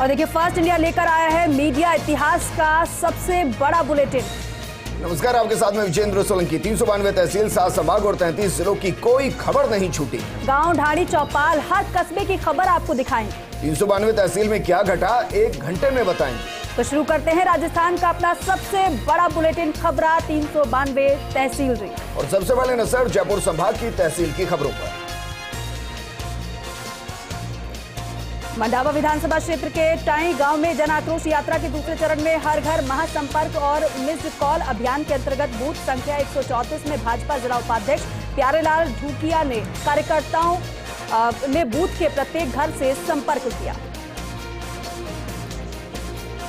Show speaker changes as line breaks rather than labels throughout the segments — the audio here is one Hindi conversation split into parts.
और देखिए फर्स्ट इंडिया लेकर आया है मीडिया इतिहास का सबसे बड़ा बुलेटिन।
नमस्कार, आपके साथ में विजेंद्र सोलंकी। 392 तहसील, 7 संभाग और 33 जिलों की कोई खबर नहीं छूटी।
गांव, ढाणी, चौपाल, हर कस्बे की खबर आपको दिखाएंगे।
392 तहसील में क्या घटा, 1 घंटे में बताएंगे।
तो शुरू करते हैं राजस्थान का अपना सबसे बड़ा बुलेटिन खबरा 392 तहसील रही।
और सबसे पहले नजर जयपुर संभाग की तहसील की खबरों पर।
मंडावा विधानसभा क्षेत्र के टाई गांव में जन आक्रोश यात्रा के दूसरे चरण में हर घर महासंपर्क और मिस्ड कॉल अभियान के अंतर्गत बूथ संख्या 134 में भाजपा जिला उपाध्यक्ष प्यारेलाल ढूकिया ने कार्यकर्ताओं ने बूथ के प्रत्येक घर से संपर्क किया।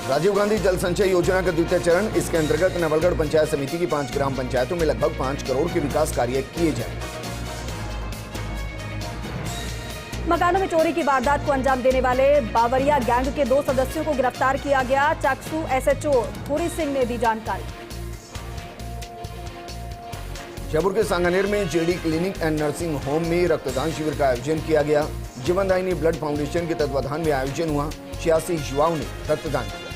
राजीव गांधी जल संचय योजना का द्वितीय चरण, इसके अंतर्गत नवलगढ़ पंचायत समिति की 5 ग्राम पंचायतों में लगभग 5 करोड़ के विकास कार्य किए जाएंगे।
मकानों में चोरी की वारदात को अंजाम देने वाले बावरिया गैंग के 2 सदस्यों को गिरफ्तार किया गया। चाकसू एसएचओ थोरी सिंह ने दी जानकारी।
जयपुर के सांगानेर में JD clinic and nursing home में रक्तदान शिविर का आयोजन किया गया। जीवनदायिनी ब्लड फाउंडेशन के तत्वाधान में आयोजन हुआ। 86 युवाओं ने रक्तदान किया।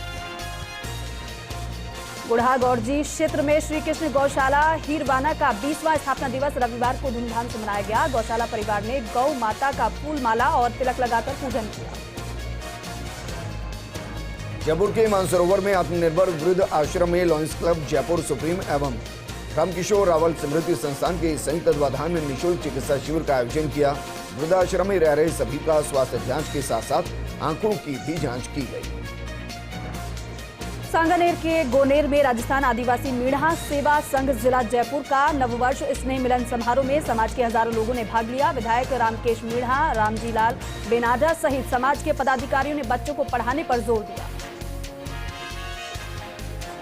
बुढ़ागौरजी क्षेत्र में श्री कृष्ण गौशाला हीरवाना का 20वां स्थापना दिवस रविवार को धूमधाम से मनाया गया। गौशाला परिवार ने गौ माता का फूल माला और तिलक लगाकर पूजन किया।
जयपुर के मानसरोवर में आत्मनिर्भर वृद्ध आश्रम में लॉयंस क्लब जयपुर सुप्रीम एवं रामकिशोर रावल स्मृति संस्थान के संयुक्त तत्वाधान में निःशुल्क चिकित्सा शिविर का आयोजन किया। वृद्धाश्रम में रह रहे सभी का स्वास्थ्य जांच के साथ साथ आंखों की भी जांच की गई।
सांगानेर के गोनेर में राजस्थान आदिवासी मीणा सेवा संघ जिला जयपुर का नववर्ष स्नेह मिलन समारोह में समाज के हजारों लोगों ने भाग लिया। विधायक रामकेश मीणा, रामजी लाल बेनाडा सहित समाज के पदाधिकारियों ने बच्चों को पढ़ाने पर जोर दिया।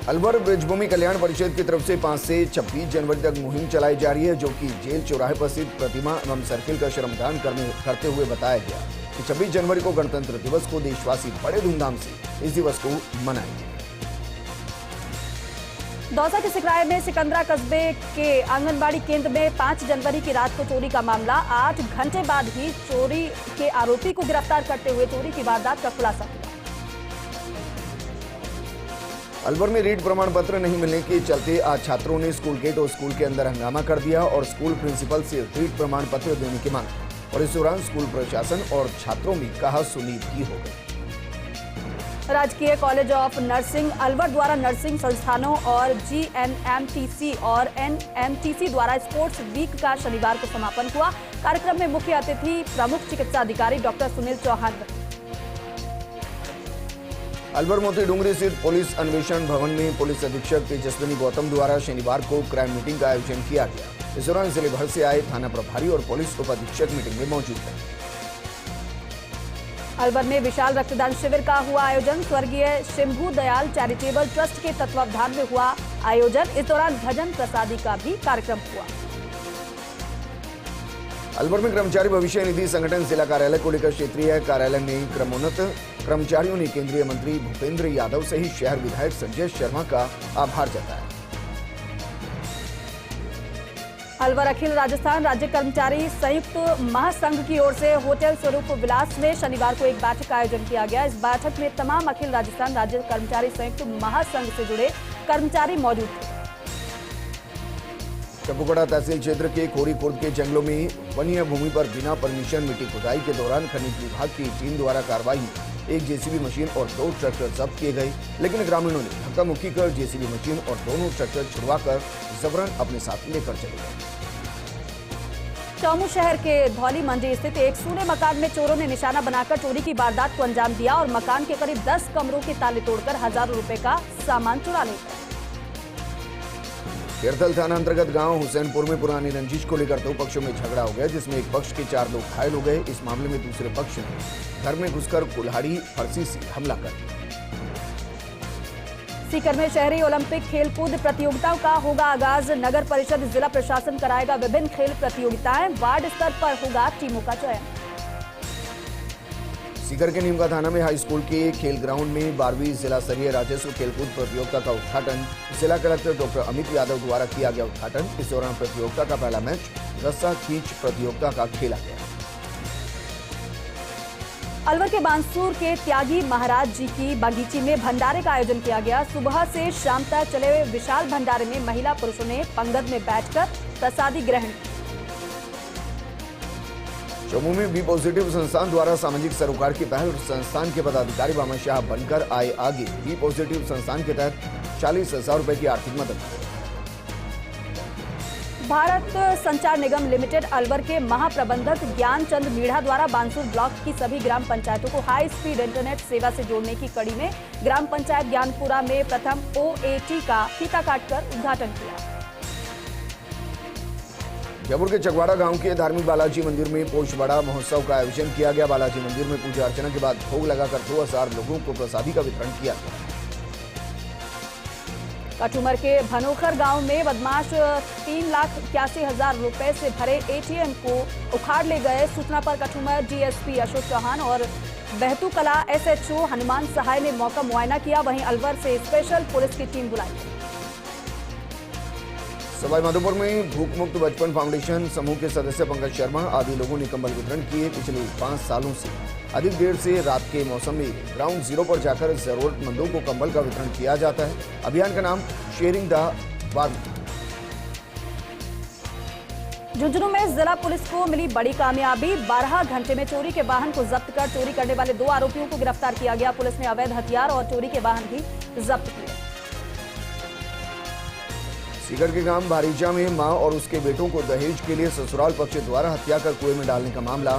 अलवर ब्रजभूमि कल्याण परिषद की तरफ से 5 से 26 जनवरी तक मुहिम चलाई जा रही है, जो कि जेल चौराहे पर स्थित प्रतिमा एवं सर्किल का श्रमदान करते हुए बताया गया कि 26 जनवरी को गणतंत्र दिवस को देशवासी बड़े धूमधाम से इस दिवस को मनाएंगे।
दौसा के सिकराय में सिकंदरा कस्बे के आंगनबाड़ी केंद्र में 5 जनवरी की रात को चोरी का मामला। 8 घंटे बाद ही चोरी के आरोपी को गिरफ्तार करते हुए चोरी की वारदात का खुलासा हुआ।
अलवर में रीट प्रमाण पत्र नहीं मिलने के चलते आज छात्रों ने स्कूल गेट और स्कूल के अंदर हंगामा कर दिया और स्कूल प्रिंसिपल से रीट प्रमाण पत्र देने की मांग। और इस दौरान स्कूल प्रशासन और छात्रों में कहा सुनी भी हो गई।
राजकीय कॉलेज ऑफ नर्सिंग अलवर द्वारा नर्सिंग संस्थानों और जीएनएमटीसी और एनएमटीसी द्वारा स्पोर्ट्स वीक का शनिवार को समापन हुआ। कार्यक्रम में मुख्य अतिथि प्रमुख चिकित्सा अधिकारी डॉक्टर सुनील चौहान रहे।
अलवर मोती डूंगरी स्थित पुलिस अन्वेषण भवन में पुलिस अधीक्षक तेजस्विनी गौतम द्वारा शनिवार को क्राइम मीटिंग का आयोजन किया गया। इस दौरान जिले भर से आए थाना प्रभारी और पुलिस उप अधीक्षक मीटिंग में मौजूद थे।
अलवर में विशाल रक्तदान शिविर का हुआ आयोजन। स्वर्गीय शंभू दयाल चैरिटेबल ट्रस्ट के तत्वावधान में हुआ आयोजन। इस दौरान भजन प्रसादी का भी कार्यक्रम हुआ।
अलवर में कर्मचारी भविष्य निधि संगठन जिला कार्यालय को लेकर क्षेत्रीय कार्यालय में क्रमोन्नत कर्मचारियों ने केंद्रीय मंत्री भूपेंद्र यादव सहित शहर विधायक संजय शर्मा का आभार जताया।
अलवर अखिल राजस्थान राज्य कर्मचारी संयुक्त महासंघ की ओर से होटल स्वरूप विलास में शनिवार को एक बैठक का आयोजन किया गया। इस बैठक में तमाम अखिल राजस्थान राज्य कर्मचारी संयुक्त महासंघ से जुड़े कर्मचारी मौजूद थे।
टपुकड़ा तहसील क्षेत्र के खोरी खुर्द के जंगलों में वन्य भूमि पर बिना परमिशन मिट्टी खुदाई के दौरान खनिज विभाग की टीम द्वारा कार्रवाई में 1 जेसीबी मशीन और 2 ट्रैक्टर जब्त किए गए, लेकिन ग्रामीणों ने धक्का मुक्की कर जेसीबी मशीन और दोनों ट्रैक्टर छुड़वाकर जबरन अपने साथ लेकर चले गए।
चौमू शहर के धौली मंडी स्थित एक सूने मकान में चोरों ने निशाना बनाकर चोरी की वारदात को अंजाम दिया और मकान के करीब 10 कमरों के ताले तोड़कर हजारों रुपए का सामान चुरा ले गए।
केरथल थाना अंतर्गत गांव हुसैनपुर में पुरानी रंजिश को लेकर 2 पक्षों में झगड़ा हो गया, जिसमें एक पक्ष के 4 लोग घायल हो गए। इस मामले में दूसरे पक्ष ने घर में घुसकर कुल्हाड़ी फरसी से हमला कर दिया।
सीकर में शहरी ओलंपिक खेलकूद प्रतियोगिताओं का होगा आगाज। नगर परिषद जिला प्रशासन कराएगा विभिन्न खेल प्रतियोगिताएं। वार्ड स्तर पर होगा टीमों का चयन।
सीकर के नीमका थाना में हाई स्कूल के खेल ग्राउंड में 12वीं जिला स्तरीय राजस्व खेलकूद प्रतियोगिता का उद्घाटन जिला कलेक्टर डॉक्टर अमित यादव द्वारा किया गया उद्घाटन। इस दौरान प्रतियोगिता का पहला मैच रस्सा खींच प्रतियोगिता का खेला गया।
अलवर के बांसुर के त्यागी महाराज जी की बागीची में भंडारे का आयोजन किया गया। सुबह से शाम तक चले विशाल भंडारे में महिला पुरुषों ने पंगत में बैठकर प्रसादी ग्रहण की।
जम्मू में बी पॉजिटिव संस्थान द्वारा सामाजिक सरोकार की पहल, संस्थान के पदाधिकारी बादशाह बनकर आए आगे। बी पॉजिटिव संस्थान के तहत 40,000 रुपए की आर्थिक मदद।
भारत संचार निगम लिमिटेड अलवर के महाप्रबंधक ज्ञानचंद मीणा द्वारा बांसुर ब्लॉक की सभी ग्राम पंचायतों को हाई स्पीड इंटरनेट सेवा से जोड़ने की कड़ी में ग्राम पंचायत ज्ञानपुरा में प्रथम OAT का फीता काटकर उद्घाटन किया।
जयपुर के चकवाड़ा गांव के धार्मिक बालाजी मंदिर में पोषबड़ा महोत्सव का आयोजन किया गया। बालाजी मंदिर में पूजा अर्चना के बाद भोग लगाकर 2000 लोगों को प्रसादी का वितरण किया गया।
कठुमर के भनोखर गांव में बदमाश 3,81,000 रुपए से भरे ATM को उखाड़ ले गए। सूचना पर कठुमर DSP अशोक चौहान और बहतू कला SHO हनुमान सहाय ने मौका मुआयना किया। वहीं अलवर से स्पेशल पुलिस की टीम बुलाई।
सवाई माधोपुर में भूख मुक्त बचपन फाउंडेशन समूह के सदस्य पंकज शर्मा आदि लोगों ने कंबल वितरण किए। पिछले 5 सालों से अधिक देर से रात के मौसम में ग्राउंड जीरो पर जाकर जरूरतमंदों को कंबल का वितरण किया जाता है। अभियान का नाम शेयरिंग द वार्म।
झुंझुनू में जिला पुलिस को मिली बड़ी कामयाबी। 12 घंटे में चोरी के वाहन को जब्त कर चोरी करने वाले 2 आरोपियों को गिरफ्तार किया गया। पुलिस ने अवैध हथियार और चोरी के वाहन भी जब्त किए।
सीकर के गांव भारीजा में मां और उसके बेटों को दहेज के लिए ससुराल पक्ष द्वारा हत्या कर कुएं में डालने का मामला।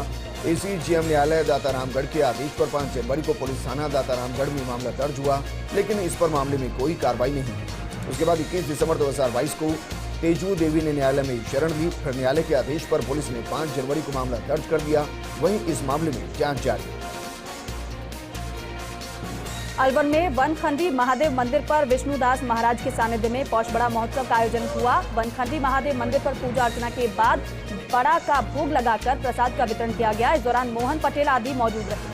ACGM न्यायालय दातारामगढ़ के आदेश पर 5 जनवरी को पुलिस थाना दातारामगढ़ में मामला दर्ज हुआ, लेकिन इस पर मामले में कोई कार्रवाई नहीं हुई। उसके बाद 21 दिसंबर 2022 को तेजू देवी ने न्यायालय में शरण ली। फिर न्यायालय के आदेश पर पुलिस ने 5 जनवरी को मामला दर्ज कर दिया। वहीं इस मामले में जांच जारी।
अलवर में वनखंडी महादेव मंदिर पर विष्णुदास महाराज के सानिध्य में पोषबड़ा महोत्सव का आयोजन हुआ। वनखंडी महादेव मंदिर पर पूजा अर्चना के बाद बड़ा का भोग लगाकर प्रसाद का वितरण किया गया। इस दौरान मोहन पटेल आदि मौजूद रहे।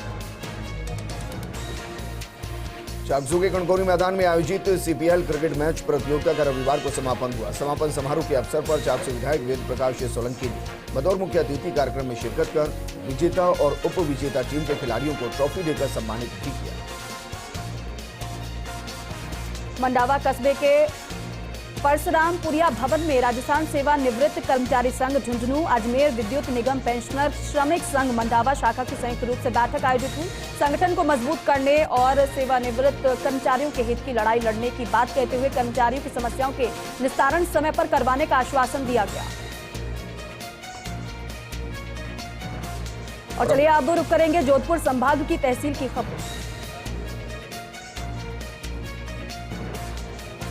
चाकसू के कणकोरी मैदान में आयोजित CPL क्रिकेट मैच प्रतियोगिता का रविवार को समापन हुआ। समापन समारोह के अवसर पर चाकसू विधायक वेद प्रकाश सोलंकी ने बतौर मुख्य अतिथि कार्यक्रम में शिरकत कर विजेता और उप विजेता टीम के खिलाड़ियों को ट्रॉफी देकर सम्मानित भी किया।
मंडावा कस्बे के परशुरामपुरिया भवन में राजस्थान सेवानिवृत्त कर्मचारी संघ झुंझुनू, अजमेर विद्युत निगम पेंशनर श्रमिक संघ मंडावा शाखा की संयुक्त रूप से बैठक आयोजित हुई। संगठन को मजबूत करने और सेवानिवृत्त कर्मचारियों के हित की लड़ाई लड़ने की बात कहते हुए कर्मचारियों की समस्याओं के निस्तारण समय पर करवाने का आश्वासन दिया गया। और चलिए अब रुक करेंगे जोधपुर संभाग की तहसील की खबर।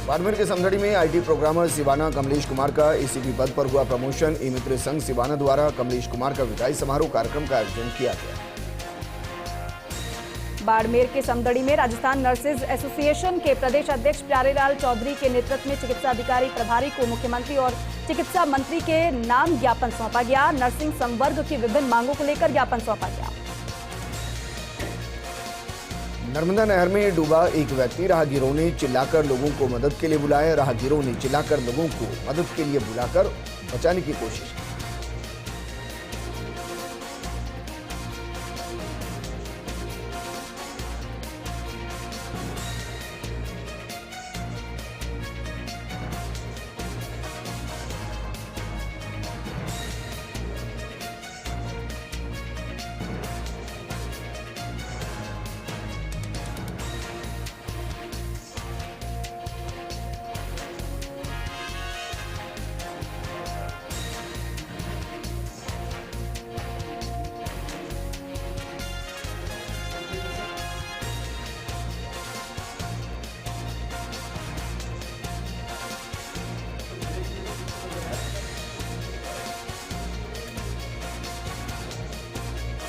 बाड़मेर के समदड़ी में IT प्रोग्रामर सिवाना कमलेश कुमार का ACP पद पर हुआ प्रमोशन। ई-मित्र संघ सिवाना द्वारा कमलेश कुमार का विदाई समारोह कार्यक्रम का आयोजन किया गया।
बाड़मेर के समदड़ी में राजस्थान नर्सेज एसोसिएशन के प्रदेश अध्यक्ष प्यारेलाल चौधरी के नेतृत्व में चिकित्सा अधिकारी प्रभारी को मुख्यमंत्री और चिकित्सा मंत्री के नाम ज्ञापन सौंपा गया। नर्सिंग संवर्ग की विभिन्न मांगों को लेकर ज्ञापन सौंपा गया।
नर्मदा नहर में डूबा एक व्यक्ति, राहगीरों ने चिल्लाकर लोगों को मदद के लिए बुलाया। राहगीरों ने चिल्लाकर लोगों को मदद के लिए बुलाकर बचाने की कोशिश की।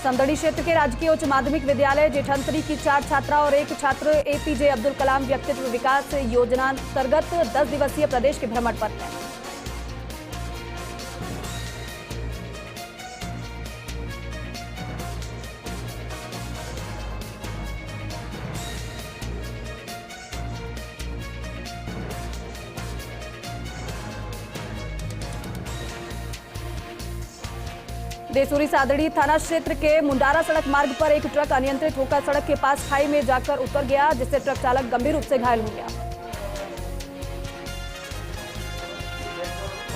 समदड़ी क्षेत्र के राजकीय उच्च माध्यमिक विद्यालय जेठंतरी की 4 छात्रा और 1 छात्र APJ अब्दुल कलाम व्यक्तित्व विकास योजना अंतर्गत 10 दिवसीय प्रदेश के भ्रमण पर हैं। देसूरी सादड़ी थाना क्षेत्र के मुंडारा सड़क मार्ग पर एक ट्रक अनियंत्रित होकर सड़क के पास खाई में जाकर उतर गया, जिससे ट्रक चालक गंभीर रूप से घायल हो गया।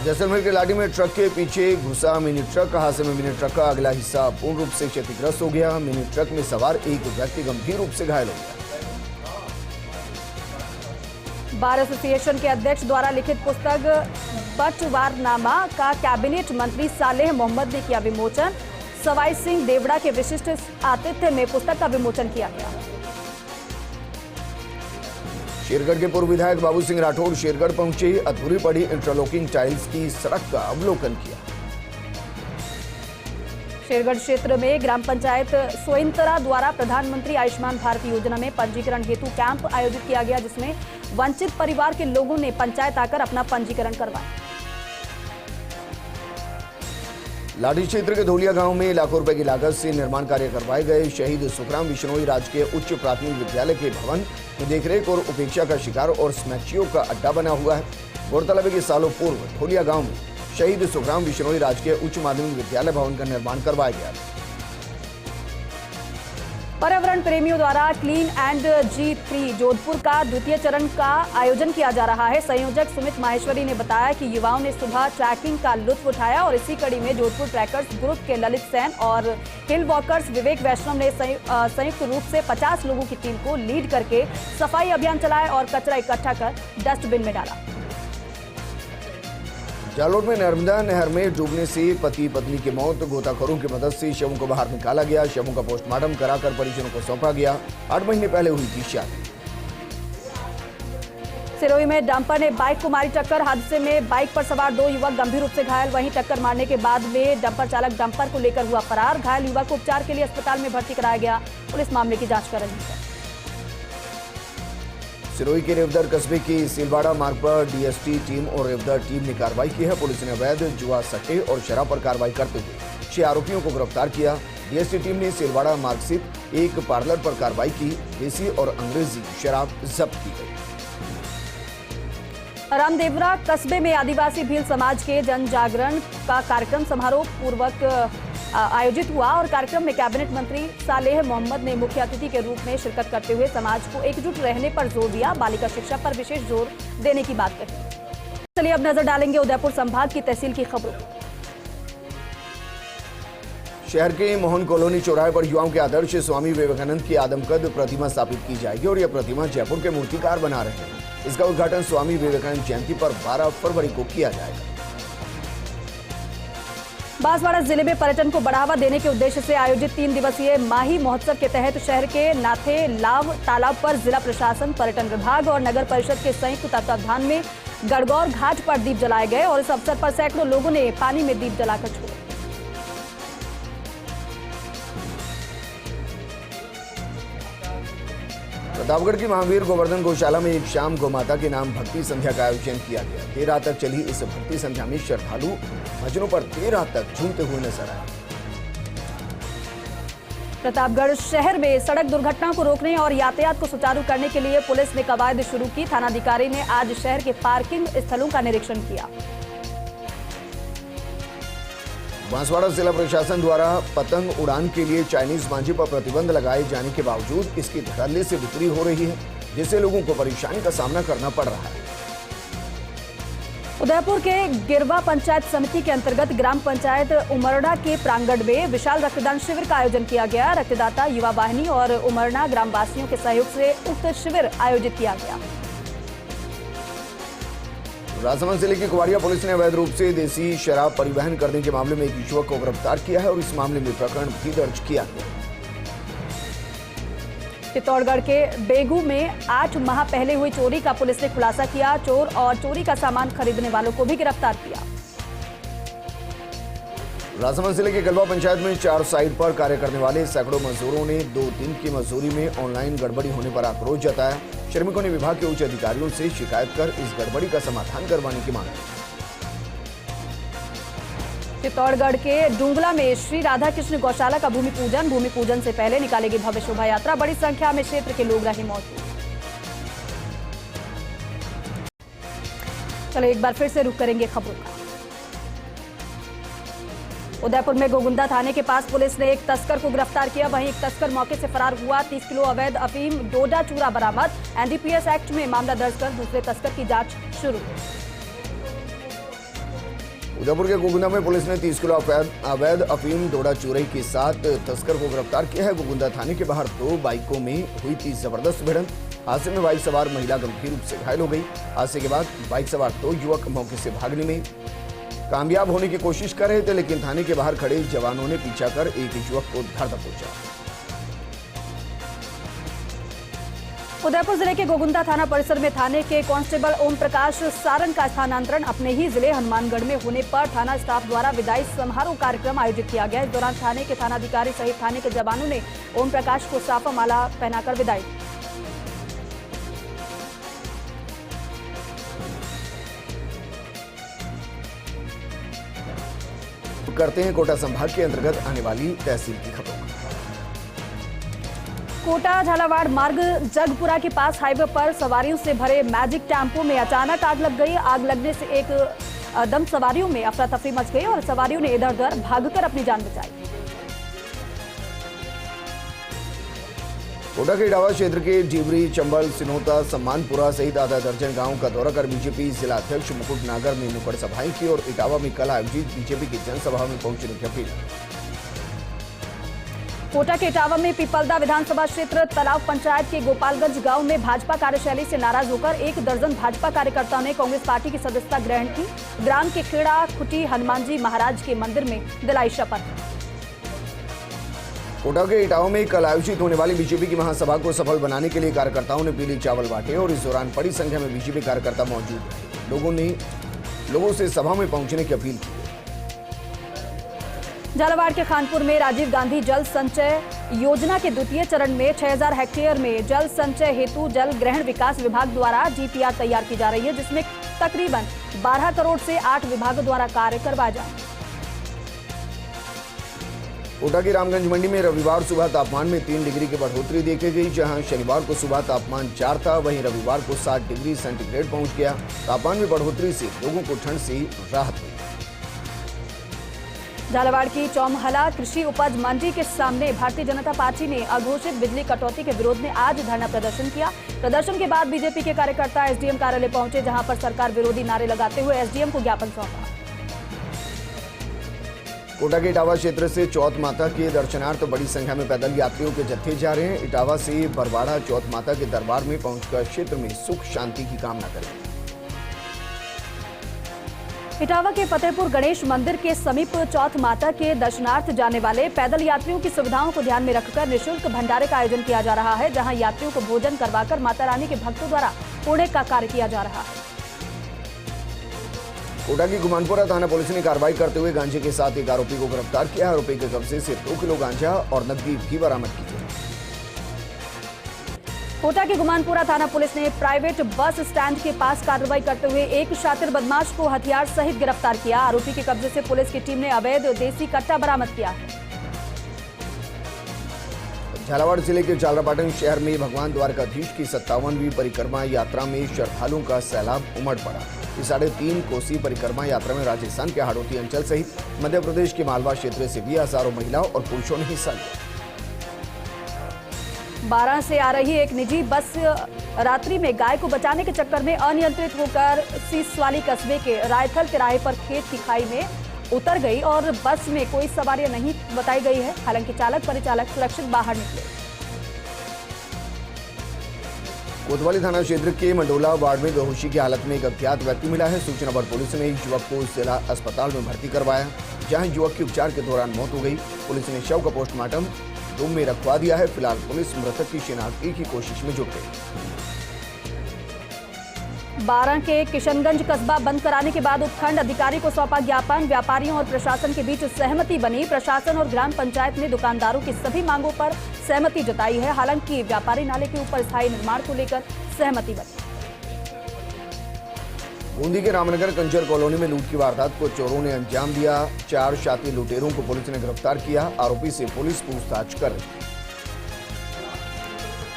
जैसलमेर के लाठी में ट्रक के पीछे घुसा मिनी ट्रक। हादसे में मिनी ट्रक का अगला हिस्सा पूर्ण रूप से क्षतिग्रस्त हो गया। मिनी ट्रक में सवार एक व्यक्ति गंभीर रूप से घायल हो गया।
बार एसोसिएशन के अध्यक्ष द्वारा लिखित पुस्तक बंटवारनामा का कैबिनेट मंत्री सालेह मोहम्मद ने किया विमोचन। सवाई सिंह देवड़ा के विशिष्ट आतिथ्य में पुस्तक का विमोचन किया गया।
शेरगढ़ के पूर्व विधायक बाबू सिंह राठौड़ शेरगढ़ पहुंचे। अधूरी पड़ी इंटरलॉकिंग टाइल्स की सड़क का अवलोकन किया।
शेरगढ़ क्षेत्र में ग्राम पंचायत सोइंतरा द्वारा प्रधानमंत्री आयुष्मान भारत योजना में पंजीकरण हेतु कैंप आयोजित किया गया, जिसमें वंचित परिवार के लोगों ने पंचायत आकर अपना पंजीकरण करवाया।
लाठी क्षेत्र के धोलिया गांव में लाखों रुपए की लागत से निर्माण कार्य करवाए गए शहीद सुखराम बिश्नोई राजकीय उच्च प्राथमिक विद्यालय के भवन की देखरेख और उपेक्षा का शिकार और स्मैचियों का अड्डा बना हुआ है। गौरतलब है कि सालों पूर्व धोलिया गांव में शहीद सुखराम बिश्नोई राजकीय उच्च माध्यमिक विद्यालय भवन का निर्माण करवाया गया।
पर्यावरण प्रेमियों द्वारा क्लीन एंड G3 जोधपुर का द्वितीय चरण का आयोजन किया जा रहा है। संयोजक सुमित माहेश्वरी ने बताया कि युवाओं ने सुबह ट्रैकिंग का लुत्फ उठाया और इसी कड़ी में जोधपुर ट्रैकर्स ग्रुप के ललित सेन और हिल वॉकर्स विवेक वैष्णव ने संयुक्त रूप से 50 लोगों की टीम को लीड करके सफाई अभियान चलाया और कचरा इकट्ठा कर डस्टबिन में डाला।
जालोर में नर्मदा नहर में डूबने से पति पत्नी की मौत। गोताखोरों की मदद से शवों को बाहर निकाला गया। शवों का पोस्टमार्टम कराकर परिजनों को सौंपा गया। 8 महीने पहले हुई थी शादी।
सिरोही में डंपर ने बाइक को मारी टक्कर। हादसे में बाइक पर सवार 2 युवक गंभीर रूप से घायल। वहीं टक्कर मारने के बाद में डंपर चालक डंपर को लेकर हुआ फरार। घायल युवक को उपचार के लिए अस्पताल में भर्ती कराया गया। पुलिस मामले की जांच कर रही है।
सिरोही के रेवदर कस्बे की सिलवाड़ा मार्ग पर डीएसटी टीम और रेवदर टीम ने कार्रवाई की है। पुलिस ने अवैध जुआ सट्टे और शराब पर कार्रवाई करते हुए 6 आरोपियों को गिरफ्तार किया। डीएसटी टीम ने सिलवाड़ा मार्ग स्थित एक पार्लर पर कार्रवाई की। देसी और अंग्रेजी शराब जब्त की गई।
रामदेवरा कस्बे में आदिवासी भील समाज के जन जागरण का कार्यक्रम समारोह पूर्वक आयोजित हुआ और कार्यक्रम में कैबिनेट मंत्री सालेह मोहम्मद ने मुख्य अतिथि के रूप में शिरकत करते हुए समाज को एकजुट रहने पर जोर दिया। बालिका शिक्षा पर विशेष जोर देने की बात कही। चलिए अब नजर डालेंगे उदयपुर संभाग की तहसील की खबरों।
शहर के मोहन कॉलोनी चौराहे पर युवाओं के आदर्श स्वामी विवेकानंद की आदमकद प्रतिमा स्थापित की जाएगी और यह प्रतिमा जयपुर के मूर्तिकार बना रहे हैं। इसका उद्घाटन स्वामी विवेकानंद जयंती पर 12 फरवरी को किया जाएगा।
बांसवाड़ा जिले में पर्यटन को बढ़ावा देने के उद्देश्य से आयोजित 3 दिवसीय माही महोत्सव के तहत शहर के नाथे लाव तालाब पर जिला प्रशासन, पर्यटन विभाग और नगर परिषद के संयुक्त तत्वावधान में गणगौर घाट पर दीप जलाए गए और इस अवसर पर सैकड़ों लोगों ने पानी में दीप जलाकर छोड़े।
प्रतापगढ़ की महावीर गोवर्धन गौशाला में एक शाम गौमाता के नाम भक्ति संध्या का आयोजन किया गया। देर रात तक चली इस भक्ति संध्या में श्रद्धालु भजनों पर देर रात तक झूमते हुए नजर आए।
प्रतापगढ़ शहर में सड़क दुर्घटना को रोकने और यातायात को सुचारू करने के लिए पुलिस ने कवायद शुरू की। थानाधिकारी ने आज शहर के पार्किंग स्थलों का निरीक्षण किया।
बांसवाड़ा जिला प्रशासन द्वारा पतंग उड़ान के लिए चाइनीज मांझे पर प्रतिबंध लगाए जाने के बावजूद इसकी धड़ल्ले से बिक्री हो रही है, जिससे लोगों को परेशानी का सामना करना पड़ रहा है।
उदयपुर के गिरवा पंचायत समिति के अंतर्गत ग्राम पंचायत उमरना के प्रांगण में विशाल रक्तदान शिविर का आयोजन किया गया। रक्तदाता युवा वाहिनी और उमरना ग्रामवासियों के सहयोग से उक्त शिविर आयोजित किया गया।
राजसमंद जिले की कुवाड़िया पुलिस ने अवैध रूप से देसी शराब परिवहन करने के मामले में एक युवक को गिरफ्तार किया है और इस मामले में प्रकरण भी दर्ज किया गया।
चित्तौड़गढ़ के बेगू में 8 माह पहले हुई चोरी का पुलिस ने खुलासा किया। चोर और चोरी का सामान खरीदने वालों को भी गिरफ्तार किया।
राजसमंद जिले के गलवा पंचायत में 4 साइट पर कार्य करने वाले सैकड़ों मजदूरों ने 2 दिन की मजदूरी में ऑनलाइन गड़बड़ी होने पर आक्रोश जताया। श्रमिकों ने विभाग के उच्च अधिकारियों से शिकायत कर इस गड़बड़ी का समाधान करवाने की मांग की।
चित्तौड़गढ़ के डुंगला में श्री राधा कृष्ण गौशाला का भूमि पूजन से पहले निकाली गई भव्य शोभा यात्रा। बड़ी संख्या में क्षेत्र के लोग रहे मौजूद। चलो एक बार फिर से रुख करेंगे खबरों का। उदयपुर में गोगुंदा थाने के पास पुलिस ने एक तस्कर को गिरफ्तार किया। वहीं एक तस्कर मौके से फरार हुआ। 30 किलो अवैध अफीम डोडा चूरा बरामद। एनडीपीएस एक्ट में मामला दर्ज कर दूसरे तस्कर की जांच शुरू।
उदयपुर के गोगुंदा में पुलिस ने 30 किलो अवैध अफीम डोडा चूरई के साथ तस्कर को गिरफ्तार किया है। गोगुंदा थाने के बाहर 2 बाइकों में हुई थी जबरदस्त भिड़ंत। हादसे में बाइक सवार महिला गंभीर रूप से घायल हो गई। हादसे के बाद बाइक सवार 2 युवक मौके से भागने में कामयाब होने की कोशिश कर रहे थे, लेकिन थाने के बाहर खड़े जवानों ने पीछा कर एक युवक को धर दबोचा।
उदयपुर जिले के गोगुंदा थाना परिसर में थाने के कांस्टेबल ओम प्रकाश सारंग का स्थानांतरण अपने ही जिले हनुमानगढ़ में होने पर थाना स्टाफ द्वारा विदाई समारोह कार्यक्रम आयोजित किया गया। इस दौरान थाने के थानाधिकारी सहित थाने के जवानों ने ओम प्रकाश को साफा माला पहनाकर विदाई।
करते हैं कोटा संभाग के अंतर्गत आने वाली तहसील की खबरों।
कोटा झालावाड़ मार्ग जगपुरा के पास हाईवे पर सवारियों से भरे मैजिक टेम्पो में अचानक आग लग गई। आग लगने से एकदम सवारियों में अफरा तफरी मच गई और सवारियों ने इधर उधर भागकर अपनी जान बचाई।
कोटा के इटावा क्षेत्र के जीवरी, चंबल, सिनोता, सम्मानपुरा सहित आधा दर्जन गांवों का दौरा कर बीजेपी जिला अध्यक्ष मुकुट नागर ने नुक्कड़ सभाएं की और इटावा में कल आयोजित बीजेपी की जनसभा में पहुंचने की अपील।
कोटा के इटावा में पिपलदा विधानसभा क्षेत्र तालाब पंचायत के गोपालगंज गांव में भाजपा कार्यशैली से नाराज होकर 1 दर्जन भाजपा कार्यकर्ताओं ने कांग्रेस पार्टी की सदस्यता ग्रहण की। ग्राम के खेड़ा खुटी हनुमान जी महाराज के मंदिर में दिलाई शपथ।
कोटा के इटावा में कल आयोजित होने वाली बीजेपी की महासभा को सफल बनाने के लिए कार्यकर्ताओं ने पीले चावल बांटे और इस दौरान बड़ी संख्या में बीजेपी कार्यकर्ता मौजूद रहे। लोगों से सभा में पहुंचने की अपील की।
झालावाड़ के खानपुर में राजीव गांधी जल संचय योजना के द्वितीय चरण में 6000 हेक्टेयर में जल संचय हेतु जल ग्रहण विकास विभाग द्वारा जीपीआर तैयार की जा रही है, जिसमें तकरीबन 12 करोड़ से 8 विभागों द्वारा कार्य करवाए जाएंगे।
कोटा की रामगंज मंडी में रविवार सुबह तापमान में 3 डिग्री की बढ़ोतरी देखी गई। जहां शनिवार को सुबह तापमान 4 था, वहीं रविवार को 7 डिग्री सेंटीग्रेड पहुंच गया। तापमान में बढ़ोतरी से लोगों को ठंड से राहत हुई।
झालावाड़ की चौमहला कृषि उपज मंडी के सामने भारतीय जनता पार्टी ने अघोषित बिजली कटौती के विरोध में आज धरना प्रदर्शन किया। प्रदर्शन के बाद बीजेपी के कार्यकर्ता एसडीएम कार्यालय पहुंचे, जहां पर सरकार विरोधी नारे लगाते हुए एसडीएम को ज्ञापन सौंपा।
कोटा के इटावा क्षेत्र से चौथ माता के दर्शनार्थ बड़ी संख्या में पैदल यात्रियों के जत्थे जा रहे हैं। इटावा से बरवाड़ा चौथ माता के दरबार में पहुंचकर क्षेत्र में सुख शांति की कामना करें।
इटावा के फतेहपुर गणेश मंदिर के समीप चौथ माता के दर्शनार्थ जाने वाले पैदल यात्रियों की सुविधाओं को ध्यान में रखकर निःशुल्क भंडारे का आयोजन किया जा रहा है, जहां यात्रियों को भोजन करवाकर माता रानी के भक्तों द्वारा पुण्य का कार्य किया जा रहा है।
कोटा की गुमानपुरा थाना पुलिस ने कार्रवाई करते हुए गांजे के साथ एक आरोपी को गिरफ्तार किया। आरोपी के कब्जे से 2 किलो गांजा और नकदी भी बरामद की गई।
कोटा के गुमानपुरा थाना पुलिस ने प्राइवेट बस स्टैंड के पास कार्रवाई करते हुए एक शातिर बदमाश को हथियार सहित गिरफ्तार किया। आरोपी के कब्जे से पुलिस की टीम ने अवैध देसी कट्टा बरामद किया है।
झालावाड़ जिले के झालरापाटन शहर में भगवान द्वारकाधीश की 57वीं परिक्रमा यात्रा में श्रद्धालुओं का सैलाब उमड़ पड़ा। इस 3.5 कोसी परिक्रमा यात्रा में राजस्थान के हाड़ौती अंचल सहित मध्य प्रदेश के मालवा क्षेत्र से भी हजारों महिलाओं और पुरुषों ने हिस्सा लिया।
12 से आ रही एक निजी बस रात्रि में गाय को बचाने के चक्कर में अनियंत्रित होकर सीसवाली कस्बे के रायथल तिराहे पर खेत की खाई में उतर गई और बस में कोई सवारियां नहीं बताई गई है। हालांकि चालक परिचालक सुरक्षित बाहर निकले।
कोतवाली थाना क्षेत्र के मंडोला वार्ड में बेहोशी की हालत में एक अज्ञात व्यक्ति मिला है। सूचना पर पुलिस ने एक युवक को जिला अस्पताल में भर्ती करवाया, जहां युवक की उपचार के दौरान मौत हो गई। पुलिस ने शव का पोस्टमार्टम रूम में रखवा दिया है। फिलहाल पुलिस मृतक की शिनाख्त की कोशिश में जुट गई।
12 के किशनगंज कस्बा बंद कराने के बाद उपखंड अधिकारी को सौंपा ज्ञापन। व्यापारियों और प्रशासन के बीच सहमति बनी। प्रशासन और ग्राम पंचायत ने दुकानदारों की सभी मांगों पर सहमति जताई है। हालांकि व्यापारी नाले के ऊपर स्थायी निर्माण को लेकर सहमति बनी।
बूंदी के रामनगर कंचर कॉलोनी में लूट की वारदात को चोरों ने अंजाम दिया। 4 शातिर लुटेरों को पुलिस ने गिरफ्तार किया। आरोपी से पुलिस पूछताछ कर रही है।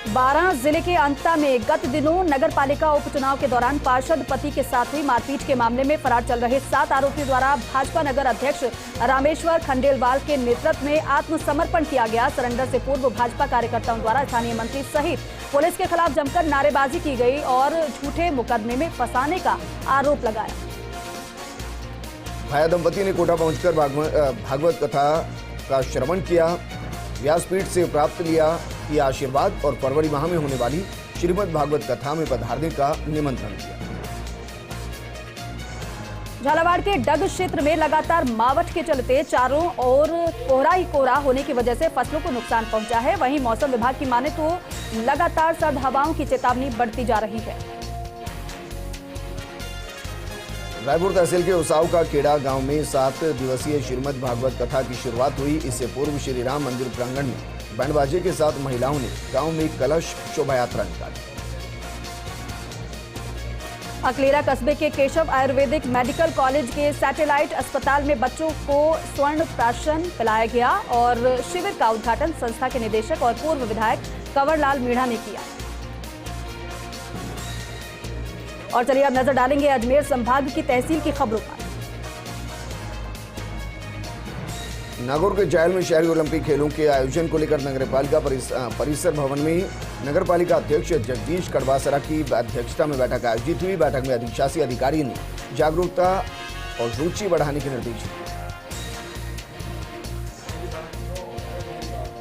12 जिले के अंता में गत दिनों नगर पालिका उपचुनाव के दौरान पार्षद पति के साथ हुई मारपीट के मामले में फरार चल रहे 7 आरोपियों द्वारा भाजपा नगर अध्यक्ष रामेश्वर खंडेलवाल के नेतृत्व में आत्मसमर्पण किया गया। सरेंडर से पूर्व भाजपा कार्यकर्ताओं द्वारा स्थानीय मंत्री सहित पुलिस के खिलाफ जमकर नारेबाजी की गई और झूठे मुकदमे में फंसाने का आरोप लगाया।
भाया दंपति ने कोटा पहुंचकर भागवत कथा का श्रवण किया, व्यासपीठ से प्राप्त किया आशीर्वाद और फरवरी माह में होने वाली श्रीमद् भागवत कथा में पधारने का निमंत्रण दिया।
झालावाड़ के डग क्षेत्र में लगातार मावठ के चलते चारों ओर कोहरा ही कोहरा होने की वजह से फसलों को नुकसान पहुंचा है। वहीं मौसम विभाग की माने तो लगातार सर्द हवाओं की चेतावनी बढ़ती जा रही है।
रायपुर तहसील के उसाव का खेड़ा गांव में 7 दिवसीय श्रीमद् भागवत कथा की शुरुआत हुई। इससे पूर्व श्री राम मंदिर प्रांगण में बैंड बाजे के साथ महिलाओं ने गांव में कलश शोभा यात्रा निकाली।
अकलेरा कस्बे के केशव आयुर्वेदिक मेडिकल कॉलेज के सैटेलाइट अस्पताल में बच्चों को स्वर्ण प्राशन पिलाया गया और शिविर का उद्घाटन संस्था के निदेशक और पूर्व विधायक कंवरलाल मीणा ने किया। और चलिए अब नजर डालेंगे अजमेर संभाग की तहसील की खबरों पर।
नागौर के जायल में शहरी ओलंपिक खेलों के आयोजन को लेकर नगरपालिका परिसर भवन में नगरपालिका अध्यक्ष जगदीश कड़वासरा की अध्यक्षता में बैठक आयोजित हुई। बैठक में अधिशासी अधिकारी ने जागरूकता और रुचि बढ़ाने के निर्देश दिए।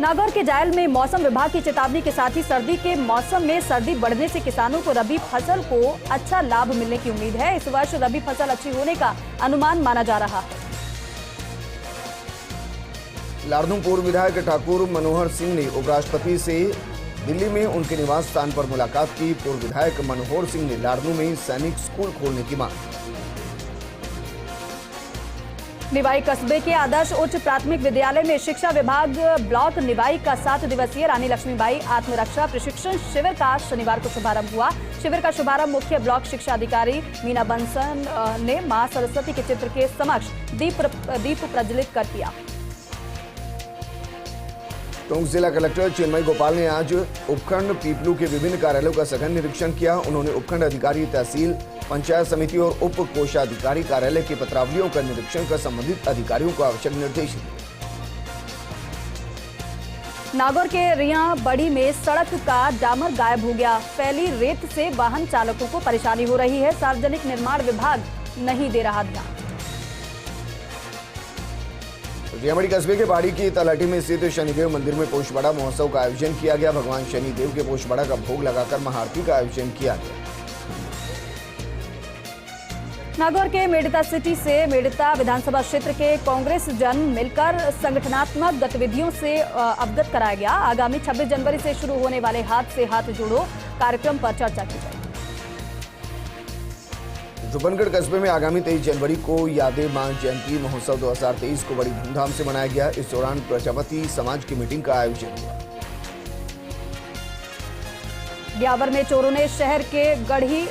नागौर के जायल में मौसम विभाग की चेतावनी के साथ ही सर्दी के मौसम में सर्दी बढ़ने से किसानों को रबी फसल को अच्छा लाभ मिलने की उम्मीद है। इस वर्ष रबी फसल अच्छी होने का अनुमान माना जा रहा है।
लाड़नू पूर्व विधायक ठाकुर मनोहर सिंह ने उपराष्ट्रपति से दिल्ली में उनके निवास स्थान पर मुलाकात की। पूर्व विधायक मनोहर सिंह ने लाड़नू में सैनिक स्कूल खोलने की मांग की।
निवाई कस्बे के आदर्श उच्च प्राथमिक विद्यालय में शिक्षा विभाग ब्लॉक निवाई का 7 दिवसीय रानी लक्ष्मीबाई आत्मरक्षा प्रशिक्षण शिविर का शनिवार को शुभारंभ हुआ। शिविर का शुभारंभ मुख्य ब्लॉक शिक्षा अधिकारी मीना बंसन ने मां सरस्वती के चित्र के समक्ष दीप प्रज्वलित कर किया।
टोंक जिला कलेक्टर चिन्मय गोपाल ने आज उपखंड पीपलू के विभिन्न कार्यालयों का सघन निरीक्षण किया। उन्होंने उपखंड अधिकारी, तहसील, पंचायत समिति और उप कोषाधिकारी कार्यालय की पत्रावलियों का निरीक्षण कर संबंधित अधिकारियों को आवश्यक निर्देश दिए।
नागौर के रिया बड़ी में सड़क का डामर गायब हो गया। फैली रेत से वाहन चालकों को परेशानी हो रही है। सार्वजनिक निर्माण विभाग नहीं दे रहा ध्यान।
रियामड़ी कस्बे के बाड़ी की तलाटी में स्थित शनिदेव मंदिर में पोषबड़ा महोत्सव का आयोजन किया गया। भगवान शनिदेव के पोषबड़ा का भोग लगाकर महाआरती का आयोजन किया गया।
नागौर के मेड़ता सिटी से मेड़ता विधानसभा क्षेत्र के कांग्रेस जन मिलकर संगठनात्मक गतिविधियों से अवगत कराया गया। आगामी 26 जनवरी से शुरू होने वाले हाथ से हाथ जोड़ो कार्यक्रम पर चर्चा की गई।
जुबनगढ़ कस्बे में आगामी 23 जनवरी को यादें मां जयंती महोत्सव 2023 को बड़ी धूमधाम से मनाया गया। इस दौरान प्रजापति समाज की मीटिंग का आयोजन हुआ।
ब्यावर में चोरों ने शहर के गढ़ी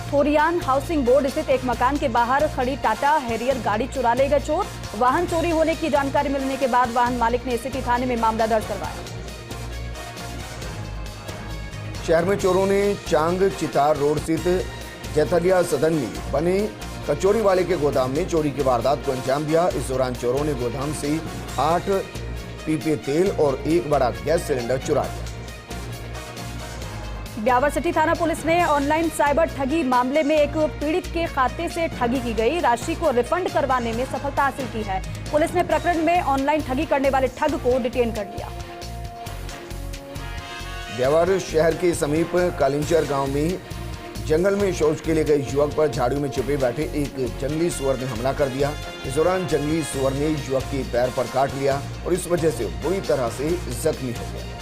थोरियान हाउसिंग बोर्ड स्थित एक मकान के बाहर खड़ी टाटा हैरियर गाड़ी चुरा ले गए चोर। वाहन चोरी होने की जानकारी मिलने के बाद वाहन मालिक ने सिटी थाने में मामला दर्ज करवाया।
शहर में चोरों ने चांग चितार रोड स्थित जैतलिया सदन में बने कचौरी वाले के गोदाम में चोरी की वारदात को अंजाम दिया। इस दौरान चोरों ने गोदाम से 8 पीपे तेल और एक बड़ा गैस सिलेंडर चुरा लिया।
ब्यावर सिटी थाना पुलिस ने ऑनलाइन साइबर ठगी मामले में एक पीड़ित के खाते से ठगी की गई राशि को रिफंड करवाने में सफलता हासिल की है। पुलिस ने प्रकरण में ऑनलाइन ठगी करने वाले ठग को डिटेन कर लिया।
ब्यावर शहर के समीप कालिंचर गांव में जंगल में शौच के लिए गए युवक पर झाड़ियों में छिपे बैठे एक जंगली सुअर ने हमला कर दिया। इस दौरान जंगली सुअर ने युवक के पैर पर काट लिया और इस वजह से बुरी तरह से जख्मी हो गया।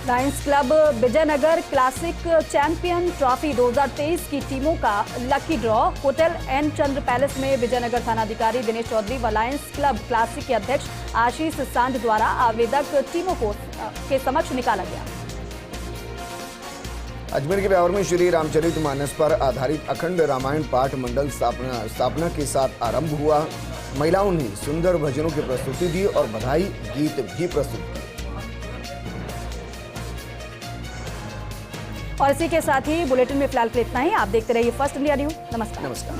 Lions Club Vijayanagar classic champion trophy 2023 की टीमों का lucky draw hotel N Chandra palace में विजयनगर थानाधिकारी दिनेश चौधरी व लायंस क्लब क्लासिक के अध्यक्ष आशीष सांड द्वारा आवेदक टीमों के समक्ष निकाला गया।
अजमेर के ब्यावर में श्री रामचरितमानस पर आधारित अखंड रामायण पाठ मंडल स्थापना के साथ आरंभ हुआ। महिलाओं ने सुंदर भजनों की प्रस्तुति दी और बधाई गीत भी प्रस्तुत किए।
और इसी के साथ ही बुलेटिन में फिलहाल के लिए इतना ही। आप देखते रहिए फर्स्ट इंडिया न्यूज। नमस्कार।
नमस्कार।